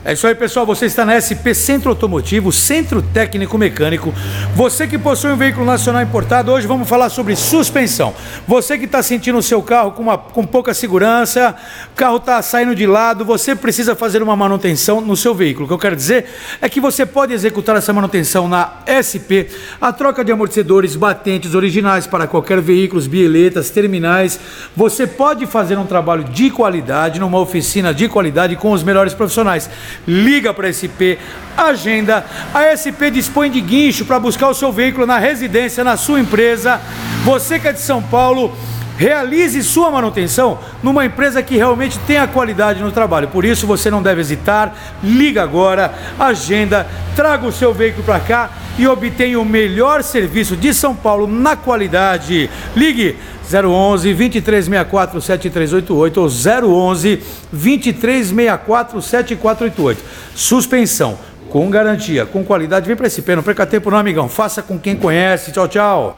É isso aí, pessoal, você está na SP Centro Automotivo, Centro Técnico Mecânico. Você que possui um veículo nacional importado, hoje vamos falar sobre suspensão. Você que está sentindo o seu carro com pouca segurança, o carro está saindo de lado, você precisa fazer uma manutenção no seu veículo. O que eu quero dizer é que você pode executar essa manutenção na SP, a troca de amortecedores, batentes originais para qualquer veículo, bieletas, terminais. Você pode fazer um trabalho de qualidade numa oficina de qualidade com os melhores profissionais. Liga para a SP, agenda. A SP dispõe de guincho para buscar o seu veículo na residência, na sua empresa. Você que é de São Paulo, realize sua manutenção numa empresa que realmente tenha qualidade no trabalho. Por isso você não deve hesitar, liga agora, agenda, traga o seu veículo para cá e obtenha o melhor serviço de São Paulo na qualidade. Ligue 011 2364 7388 ou 011 2364 7488. Suspensão com garantia, com qualidade. Vem para esse pé, não perca tempo não, amigão. Faça com quem conhece. Tchau, tchau.